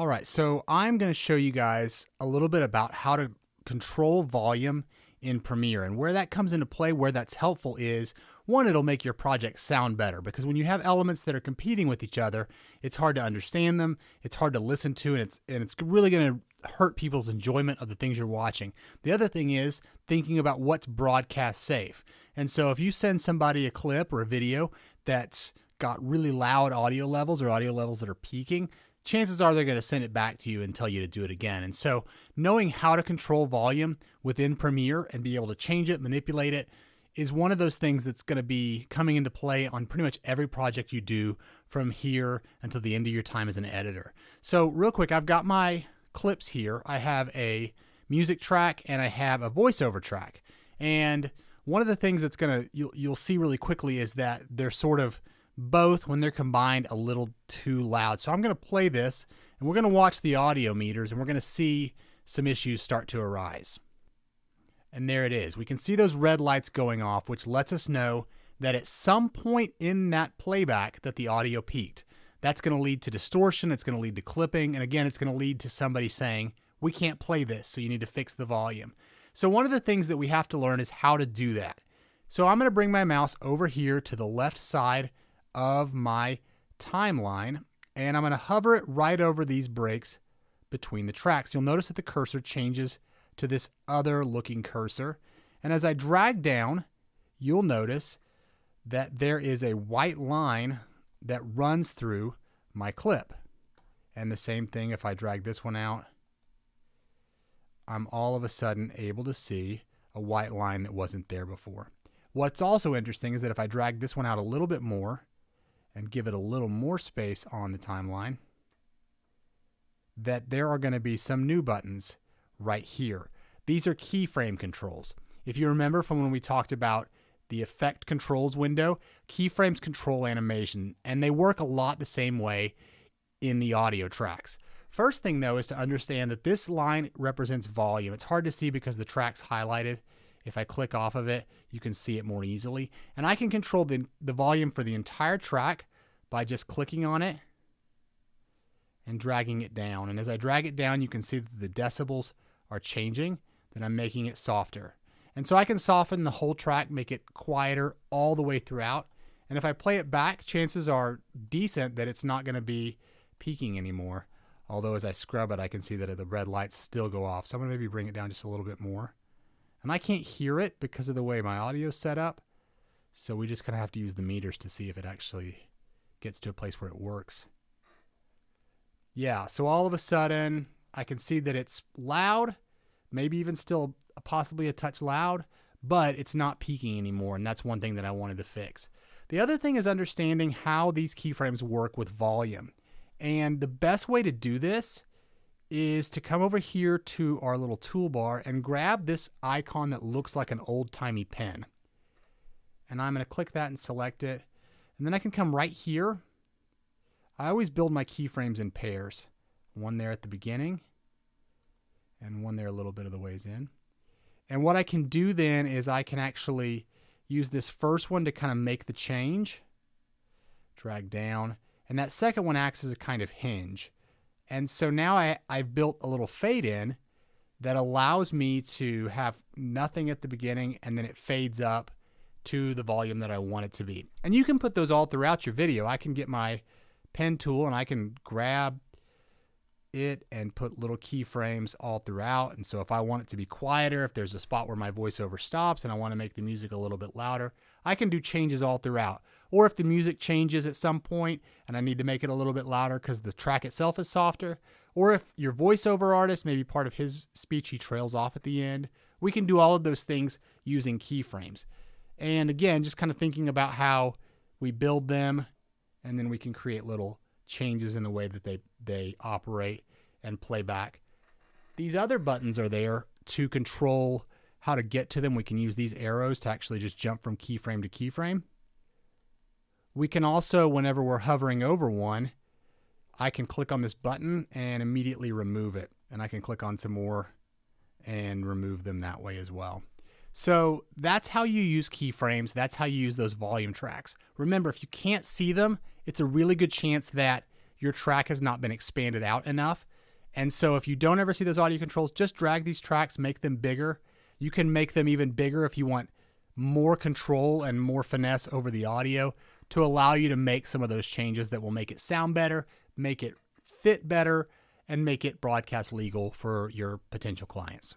All right, so I'm going to show you guys a little bit about how to control volume in Premiere, and where that comes into play, where that's helpful is, one, it'll make your project sound better, because when you have elements that are competing with each other, it's hard to understand them, it's hard to listen to, and it's really going to hurt people's enjoyment of the things you're watching. The other thing is thinking about what's broadcast safe. And so if you send somebody a clip or a video that's got really loud audio levels or audio levels that are peaking, chances are they're going to send it back to you and tell you to do it again. And so knowing how to control volume within Premiere and be able to change it, manipulate it, is one of those things that's going to be coming into play on pretty much every project you do from here until the end of your time as an editor. So real quick, I've got my clips here. I have a music track and I have a voiceover track. And one of the things that's you'll see really quickly is that they're sort of both, when they're combined, a little too loud. So I'm going to play this and we're going to watch the audio meters and we're going to see some issues start to arise. And there it is. We can see those red lights going off, which lets us know that at some point in that playback that the audio peaked. That's going to lead to distortion. It's going to lead to clipping. And again, it's going to lead to somebody saying, we can't play this, so you need to fix the volume. So one of the things that we have to learn is how to do that. So I'm going to bring my mouse over here to the left side of my timeline, and I'm going to hover it right over these breaks between the tracks. You'll notice that the cursor changes to this other looking cursor, and as I drag down, you'll notice that there is a white line that runs through my clip. And the same thing if I drag this one out, I'm all of a sudden able to see a white line that wasn't there before. What's also interesting is that if I drag this one out a little bit more and give it a little more space on the timeline, that there are going to be some new buttons right here. These are keyframe controls. If you remember from when we talked about the effect controls window, keyframes control animation, and they work a lot the same way in the audio tracks. First thing though is to understand that this line represents volume. It's hard to see because the track's highlighted. If I click off of it, you can see it more easily. And I can control the volume for the entire track by just clicking on it and dragging it down. And as I drag it down, you can see that the decibels are changing, that I'm making it softer. And so I can soften the whole track, make it quieter all the way throughout. And if I play it back, chances are decent that it's not going to be peaking anymore. Although as I scrub it, I can see that the red lights still go off. So I'm going to maybe bring it down just a little bit more. And I can't hear it because of the way my audio is set up. So we just kind of have to use the meters to see if it actually gets to a place where it works. Yeah, so all of a sudden I can see that it's loud, maybe even still possibly a touch loud, but it's not peaking anymore. And that's one thing that I wanted to fix. The other thing is understanding how these keyframes work with volume. And the best way to do this is to come over here to our little toolbar and grab this icon that looks like an old-timey pen. And I'm going to click that and select it. And then I can come right here. I always build my keyframes in pairs. One there at the beginning and one there a little bit of the ways in. And what I can do then is I can actually use this first one to kind of make the change. Drag down. And that second one acts as a kind of hinge. And so now I've built a little fade in that allows me to have nothing at the beginning and then it fades up to the volume that I want it to be. And you can put those all throughout your video. I can get my pen tool and I can grab it and put little keyframes all throughout. And so if I want it to be quieter, if there's a spot where my voiceover stops and I want to make the music a little bit louder, I can do changes all throughout. Or if the music changes at some point and I need to make it a little bit louder because the track itself is softer, or if your voiceover artist, maybe part of his speech, he trails off at the end, we can do all of those things using keyframes. And again, just kind of thinking about how we build them, and then we can create little changes in the way that they operate and play back. These other buttons are there to control how to get to them. We can use these arrows to actually just jump from keyframe to keyframe. We can also, whenever we're hovering over one, I can click on this button and immediately remove it. And I can click on some more and remove them that way as well. So that's how you use keyframes. That's how you use those volume tracks. Remember, if you can't see them, it's a really good chance that your track has not been expanded out enough. And so if you don't ever see those audio controls, just drag these tracks, make them bigger. You can make them even bigger if you want more control and more finesse over the audio to allow you to make some of those changes that will make it sound better, make it fit better, and make it broadcast legal for your potential clients.